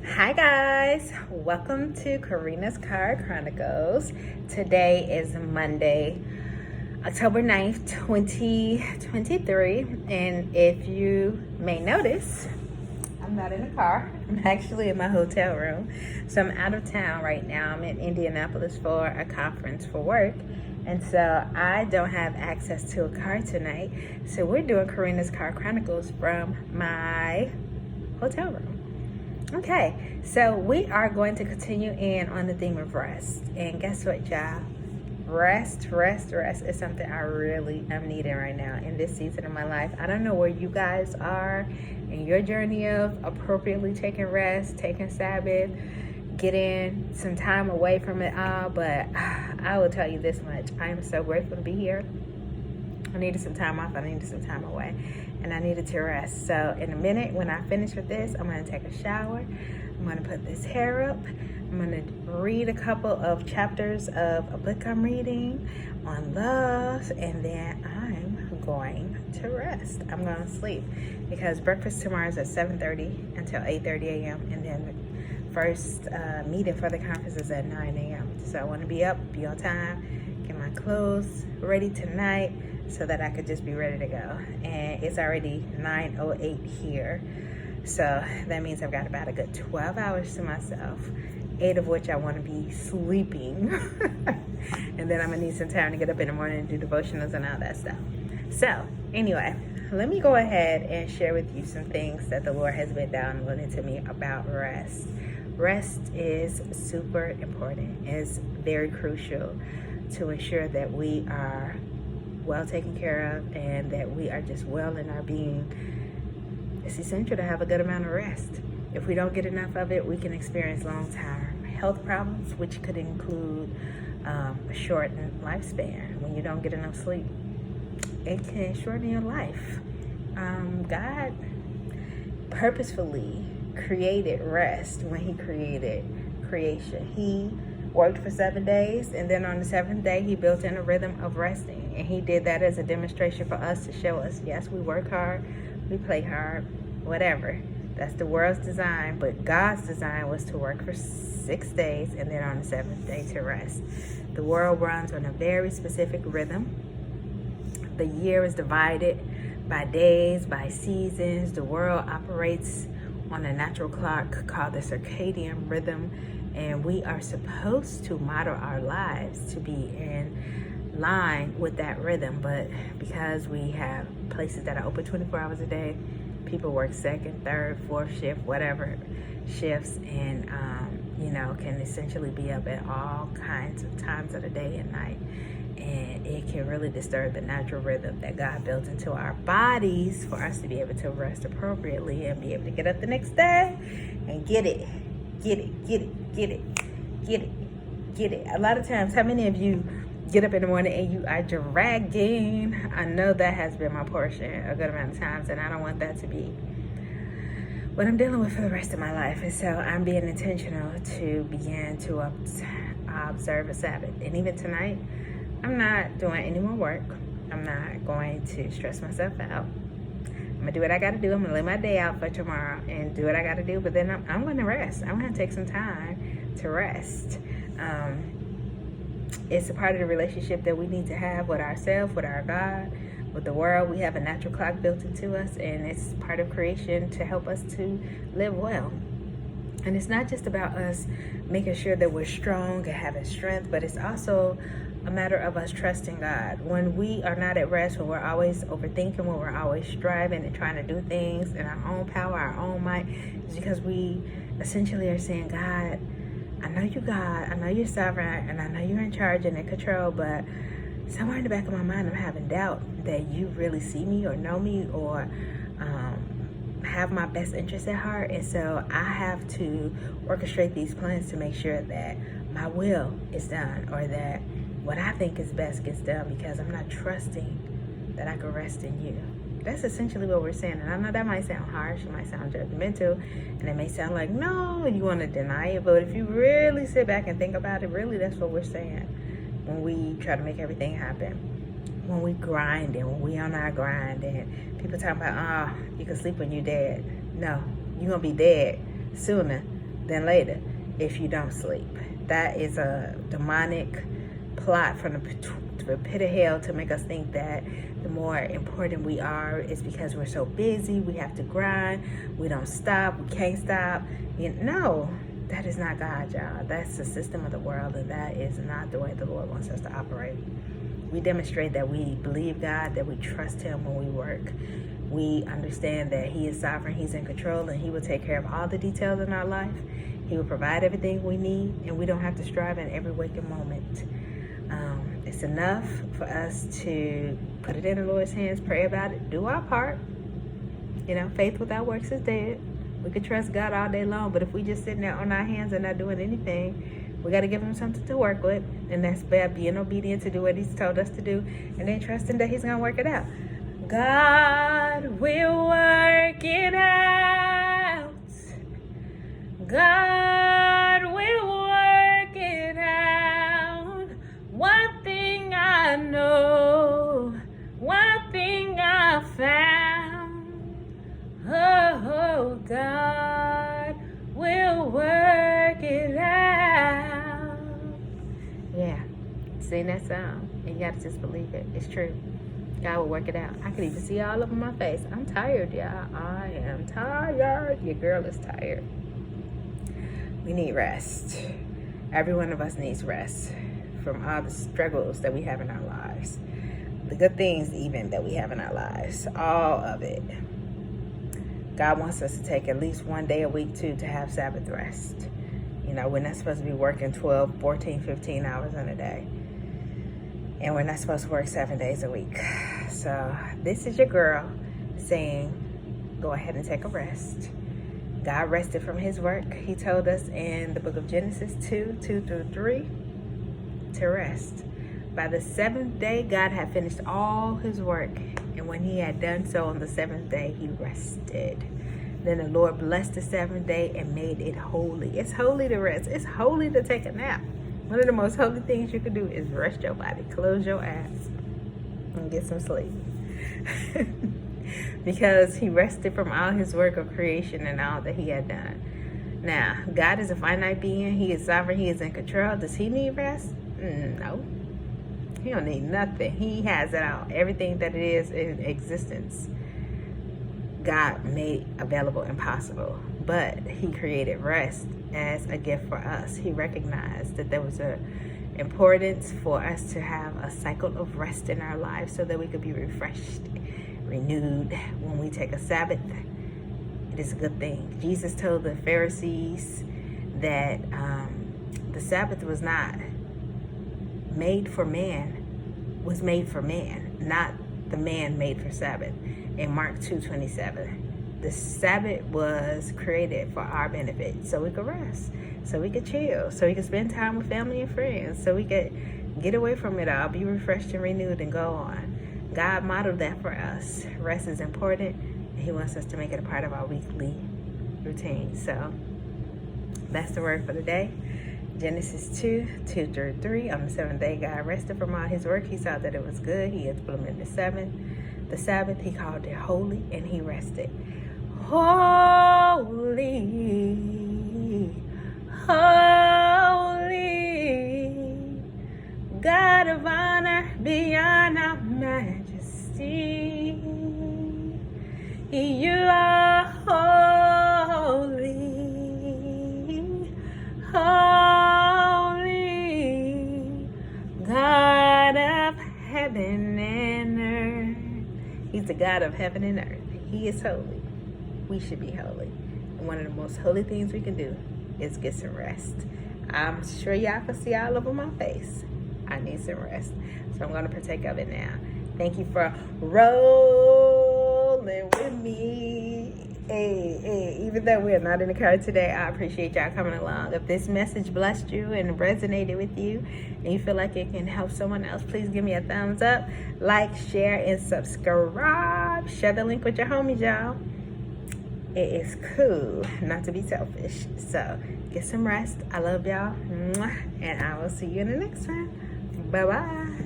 Hi guys, welcome to Karina's Car Chronicles. Today is Monday, October 9th, 2023, and if you may notice, I'm not in a car. I'm actually in my hotel room. So I'm out of town right now. I'm in Indianapolis for a conference for work, and so I don't have access to a car tonight. So we're doing Karina's Car Chronicles from my hotel room. Okay, so we are going to continue in on the theme of rest. And guess what, y'all? Rest is something I really am needing right now in this season of my life. I don't know where you guys are in your journey of appropriately taking rest, taking Sabbath, getting some time away from it all, but I will tell you this much. I am so grateful to be here. I needed some time off. I needed some time away, and I needed to rest. So in a minute, when I finish with this, I'm going to take a shower. I'm going to put this hair up. I'm going to read a couple of chapters of a book I'm reading on love, and then I'm going to rest. I'm going to sleep because breakfast tomorrow is at 7:30 until 8:30 a.m. and then the first meeting for the conference is at 9 a.m. So I want to be up, be on time, get my clothes ready tonight, so that I could just be ready to go. And it's already 9:08 here. So that means I've got about a good 12 hours to myself, 8 of which I want to be sleeping. And then I'm gonna need some time to get up in the morning and do devotionals and all that stuff. So anyway, let me go ahead and share with you some things that the Lord has been downloading to me about rest. Rest is super important. It's very crucial to ensure that we are well taken care of and that we are just well in our being. It's essential to have a good amount of rest. If we don't get enough of it, we can experience long-term health problems, which could include a shortened lifespan. When you don't get enough sleep, it can shorten your life. God purposefully created rest when he created creation. He worked for 7 days, and then on the seventh day he built in a rhythm of resting, and he did that as a demonstration for us to show us, yes, we work hard, we play hard, whatever. That's the world's design, but God's design was to work for 6 days and then on the seventh day to rest. The world runs on a very specific rhythm. The year is divided by days, by seasons. The world operates on a natural clock called the circadian rhythm, and we are supposed to model our lives to be in line with that rhythm. But because we have places that are open 24 hours a day, people work second, third, fourth shift, whatever shifts, and can essentially be up at all kinds of times of the day and night, and it can really disturb the natural rhythm that God built into our bodies for us to be able to rest appropriately and be able to get up the next day and get it. A lot of times, how many of you get up in the morning and you are dragging? I know that has been my portion a good amount of times, and I don't want that to be what I'm dealing with for the rest of my life. And so I'm being intentional to begin to observe a Sabbath. And even tonight, I'm not doing any more work. I'm not going to stress myself out. I'm gonna do what I gotta do. I'm gonna lay my day out for tomorrow and do what I gotta do, but then I'm gonna rest. I'm gonna take some time to rest. It's a part of the relationship that we need to have with ourselves, with our God, with the world. We have a natural clock built into us, and it's part of creation to help us to live well. And it's not just about us making sure that we're strong and having strength, but it's also a matter of us trusting God. When we are not at rest, when we're always overthinking, when we're always striving and trying to do things in our own power, our own might, it's because we essentially are saying, God, I know you God, I know you're sovereign, and I know you're in charge and in control, but somewhere in the back of my mind, I'm having doubt that you really see me or know me or have my best interests at heart. And so I have to orchestrate these plans to make sure that my will is done, or that what I think is best gets done, because I'm not trusting that I can rest in you. That's essentially what we're saying. And I know that might sound harsh, it might sound judgmental, and it may sound like, no, you want to deny it. But if you really sit back and think about it, really that's what we're saying when we try to make everything happen. When we grind and when we on our grind, and people talking about, you can sleep when you're dead. No, you're going to be dead sooner than later if you don't sleep. That is a demonic plot from the pit of hell to make us think that the more important we are is because we're so busy, we have to grind, we don't stop, we can't stop. No, that is not God, y'all. That's the system of the world, and that is not the way the Lord wants us to operate. We demonstrate that we believe God, that we trust Him when we work. We understand that He is sovereign, He's in control, and He will take care of all the details in our life. He will provide everything we need, and we don't have to strive in every waking moment. It's enough for us to put it in the Lord's hands, pray about it, do our part. Faith without works is dead. We could trust God all day long, but if we just sitting there on our hands and not doing anything, we got to give Him something to work with, and that's by being obedient to do what He's told us to do, and then trusting that He's going to work it out. God will work it out. God will work it out. One thing I know, one thing I found. Oh, God will work it out. Yeah, sing that song, and you gotta just believe it. It's true. God will work it out. I can even see all over my face. I'm tired, y'all. I am tired. Your girl is tired. We need rest. Every one of us needs rest from all the struggles that we have in our lives. The good things even that we have in our lives. All of it. God wants us to take at least one day a week too to have Sabbath rest. We're not supposed to be working 12, 14, 15 hours in a day. And we're not supposed to work 7 days a week. So this is your girl saying, go ahead and take a rest. God rested from His work. He told us in the book of Genesis 2:2-3 to rest. By the seventh day, God had finished all His work. And when He had done so on the seventh day, He rested. Then the Lord blessed the seventh day and made it holy. It's holy to rest. It's holy to take a nap. One of the most holy things you can do is rest your body, close your eyes, and get some sleep. Because He rested from all His work of creation and all that He had done. Now, God is a finite being. He is sovereign. He is in control. Does He need rest? No. He don't need nothing. He has it all. Everything that it is in existence, God made available and possible. But He created rest as a gift for us. He recognized that there was a importance for us to have a cycle of rest in our lives so that we could be refreshed, renewed when we take a Sabbath. It is a good thing. Jesus told the Pharisees that the Sabbath was not made for man, was made for man, not the man made for Sabbath. In Mark 2:27. The Sabbath was created for our benefit, so we could rest, so we could chill, so we could spend time with family and friends, so we could get away from it all, be refreshed and renewed, and go on. God modeled that for us. Rest is important, and He wants us to make it a part of our weekly routine. So that's the word for the day. Genesis 2:2-3. On the seventh day, God rested from all His work. He saw that it was good. He implemented the Sabbath. He called it holy, and He rested. Holy, holy, God of honor beyond our majesty. You are holy, holy, God of heaven and earth. He's the God of heaven and earth. He is holy. We should be holy. And one of the most holy things we can do is get some rest. I'm sure y'all can see all over my face. I need some rest. So I'm going to partake of it now. Thank you for rolling with me. Hey, even though we're not in the car today, I appreciate y'all coming along. If this message blessed you and resonated with you, and you feel like it can help someone else, please give me a thumbs up, like, share, and subscribe. Share the link with your homies, y'all. It is cool not to be selfish. So get some rest. I love y'all. And I will see you in the next one. Bye-bye.